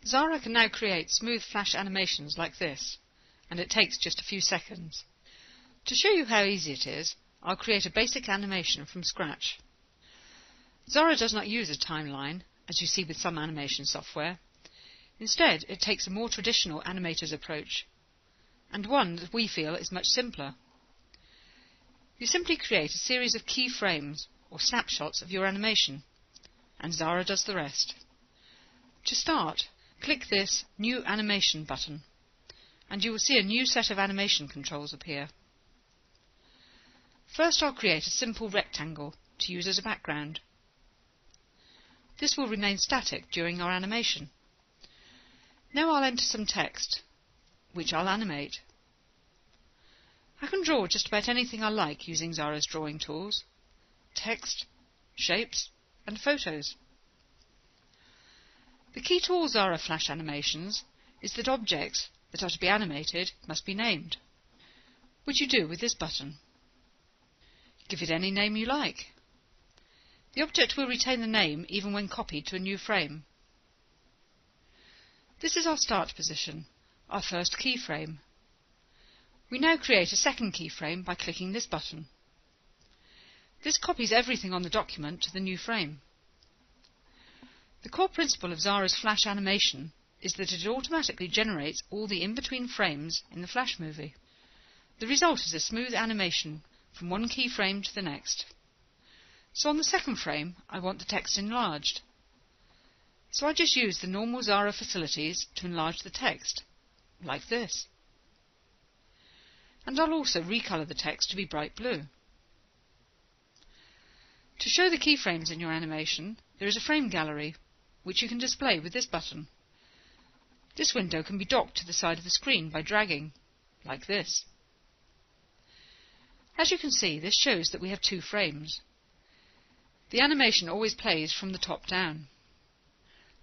XARA can now create smooth flash animations like this, and it takes just a few seconds. To show you how easy it is, I'll create a basic animation from scratch. XARA does not use a timeline, as you see with some animation software. Instead, it takes a more traditional animator's approach, and one that we feel is much simpler. You simply create a series of keyframes, or snapshots of your animation, and XARA does the rest. To start, click this New Animation button, and you will see a new set of animation controls appear. First, I'll create a simple rectangle to use as a background. This will remain static during our animation. Now I'll enter some text, which I'll animate. I can draw just about anything I like using XARA's drawing tools: text, shapes, and photos. The key to all XARA Flash animations is that objects that are to be animated must be named, which you do with this button. Give it any name you like. The object will retain the name even when copied to a new frame. This is our start position, our first keyframe. We now create a second keyframe by clicking this button. This copies everything on the document to the new frame. The core principle of XARA's Flash animation is that it automatically generates all the in-between frames in the Flash movie. The result is a smooth animation from one keyframe to the next. So on the second frame, I want the text enlarged. So I just use the normal XARA facilities to enlarge the text, like this. And I'll also recolour the text to be bright blue. To show the keyframes in your animation, there is a frame gallery, which you can display with this button. This window can be docked to the side of the screen by dragging, like this. As you can see, this shows that we have two frames. The animation always plays from the top down.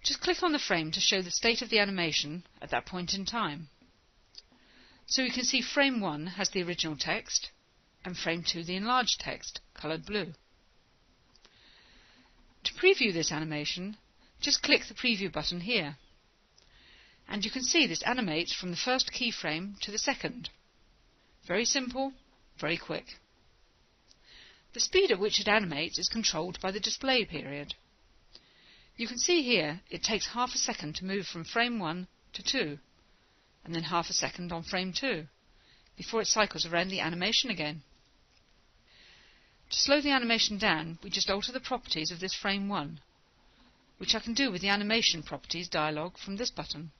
Just click on the frame to show the state of the animation at that point in time. So you can see frame 1 has the original text, and frame 2 the enlarged text, coloured blue. To preview this animation, just click the preview button here, and you can see this animates from the first keyframe to the second. Very simple, very quick. The speed at which it animates is controlled by the display period. You can see here it takes half a second to move from frame 1 to 2, and then half a second on frame 2, before it cycles around the animation again. To slow the animation down, we just alter the properties of this frame 1, which I can do with the animation properties dialog from this button.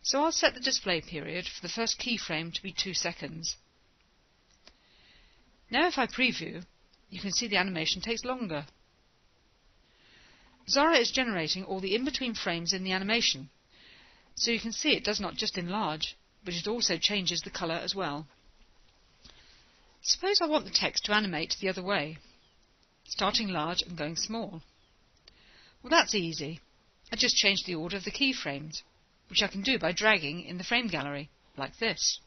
So I'll set the display period for the first keyframe to be 2 seconds. Now if I preview, you can see the animation takes longer. XARA is generating all the in-between frames in the animation, so you can see it does not just enlarge, but it also changes the colour as well. Suppose I want the text to animate the other way, starting large and going small. Well, that's easy. I just change the order of the keyframes, which I can do by dragging in the frame gallery, like this.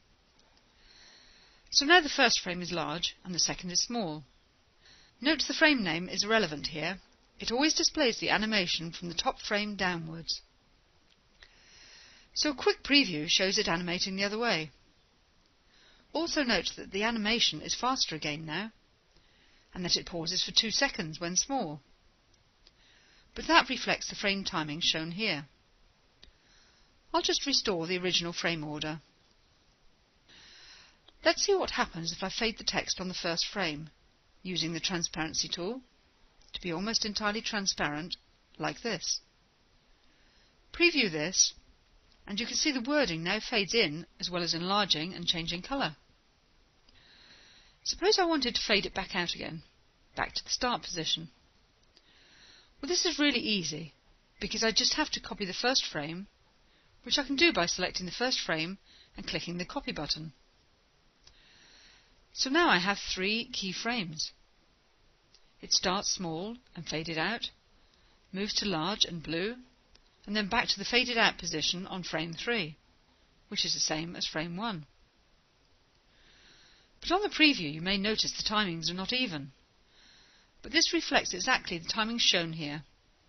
So now the first frame is large and the second is small. Note the frame name is irrelevant here. It always displays the animation from the top frame downwards. So a quick preview shows it animating the other way. Also note that the animation is faster again now, and that it pauses for 2 seconds when small. But that reflects the frame timing shown here. I'll just restore the original frame order. Let's see what happens if I fade the text on the first frame, using the transparency tool to be almost entirely transparent, like this. Preview this, and you can see the wording now fades in, as well as enlarging and changing colour. Suppose I wanted to fade it back out again, back to the start position. Well, this is really easy, because I just have to copy the first frame, which I can do by selecting the first frame and clicking the copy button. So now I have 3 key frames. It starts small and faded out, moves to large and blue, and then back to the faded out position on frame 3, which is the same as frame 1. But on the preview you may notice the timings are not even. But this reflects exactly the timings shown here.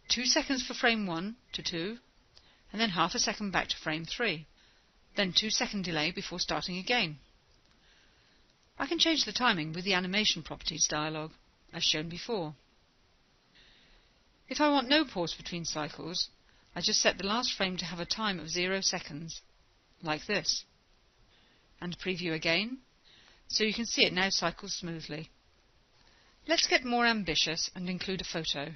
2 seconds for frame 1 to 2, and then half a second back to frame 3, then 2-second delay before starting again. I can change the timing with the animation properties dialog, as shown before. If I want no pause between cycles, I just set the last frame to have a time of 0 seconds, like this, and preview again, so you can see it now cycles smoothly. Let's get more ambitious and include a photo.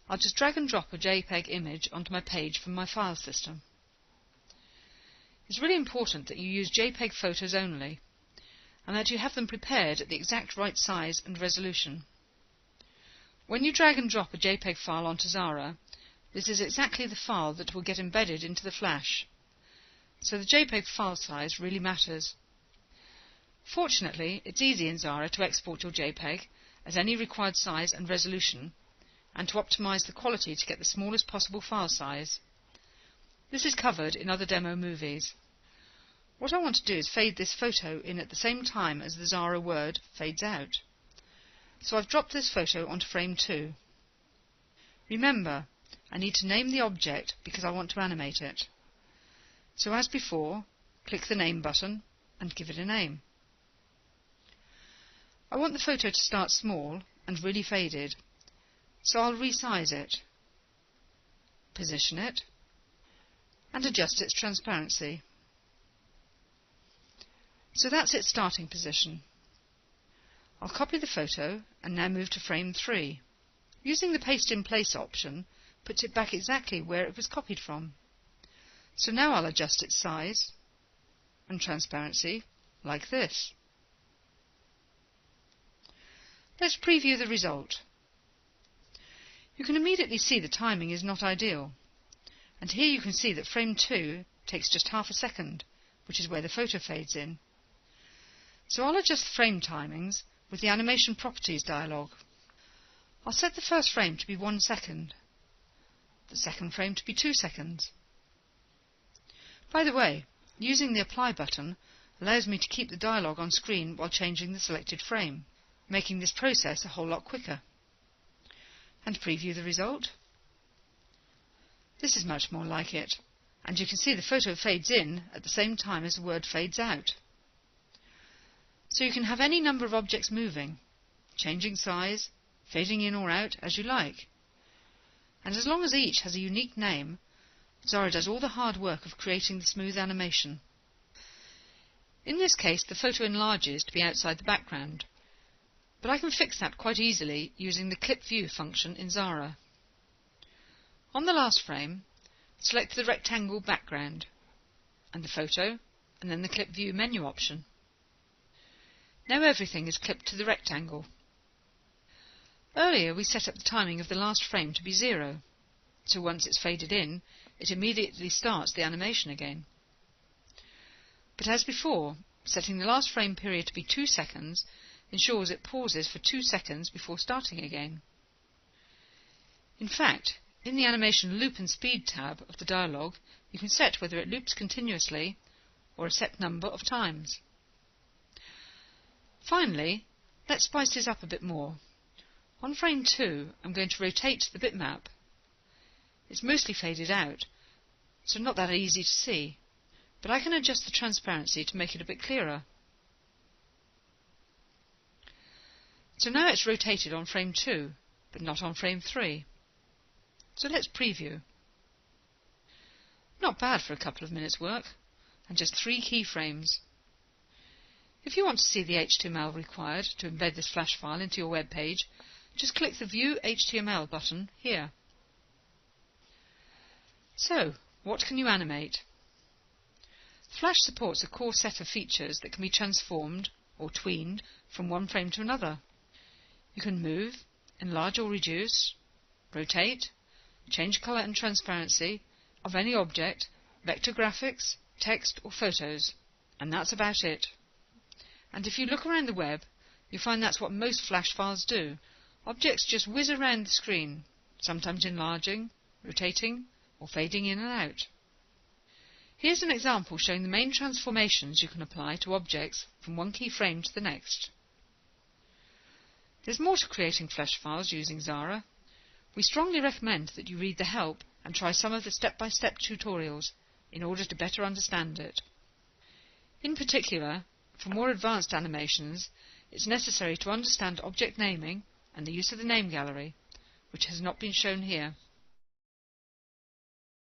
I'll just drag and drop a JPEG image onto my page from my file system. It's really important that you use JPEG photos only, and that you have them prepared at the exact right size and resolution. When you drag and drop a JPEG file onto XARA, this is exactly the file that will get embedded into the Flash, so the JPEG file size really matters. Fortunately, it's easy in XARA to export your JPEG as any required size and resolution, and to optimize the quality to get the smallest possible file size. This is covered in other demo movies. What I want to do is fade this photo in at the same time as the XARA word fades out. So I've dropped this photo onto frame 2. Remember, I need to name the object because I want to animate it. So as before, click the Name button and give it a name. I want the photo to start small and really faded, so I'll resize it, position it, and adjust its transparency. So that's its starting position. I'll copy the photo and now move to frame 3. Using the Paste in Place option puts it back exactly where it was copied from. So now I'll adjust its size and transparency like this. Let's preview the result. You can immediately see the timing is not ideal, and here you can see that frame 2 takes just half a second, which is where the photo fades in. So I'll adjust the frame timings with the Animation Properties dialog. I'll set the first frame to be 1 second, the second frame to be 2 seconds. By the way, using the Apply button allows me to keep the dialog on screen while changing the selected frame, making this process a whole lot quicker. And preview the result. This is much more like it, and you can see the photo fades in at the same time as the word fades out. So you can have any number of objects moving, changing size, fading in or out as you like. And as long as each has a unique name, XARA does all the hard work of creating the smooth animation. In this case, the photo enlarges to be outside the background, but I can fix that quite easily using the Clip View function in XARA. On the last frame, select the rectangle background, and the photo, and then the Clip View menu option. Now everything is clipped to the rectangle. Earlier we set up the timing of the last frame to be 0, so once it's faded in, it immediately starts the animation again. But as before, setting the last frame period to be 2 seconds ensures it pauses for 2 seconds before starting again. In fact, in the Animation Loop and Speed tab of the dialog, you can set whether it loops continuously or a set number of times. Finally, let's spice this up a bit more. On frame 2, I'm going to rotate the bitmap. It's mostly faded out, so not that easy to see, but I can adjust the transparency to make it a bit clearer. So now it's rotated on frame 2, but not on frame 3. So let's preview. Not bad for a couple of minutes' work, and just 3 keyframes. If you want to see the HTML required to embed this Flash file into your web page, just click the View HTML button here. So, what can you animate? Flash supports a core set of features that can be transformed or tweened from one frame to another. You can move, enlarge or reduce, rotate, change colour and transparency of any object, vector graphics, text or photos, and that's about it. And if you look around the web, you'll find that's what most Flash files do. Objects just whiz around the screen, sometimes enlarging, rotating, or fading in and out. Here's an example showing the main transformations you can apply to objects from one keyframe to the next. There's more to creating Flash files using XARA. We strongly recommend that you read the help and try some of the step-by-step tutorials in order to better understand it. In particular, for more advanced animations, it's necessary to understand object naming and the use of the name gallery, which has not been shown here.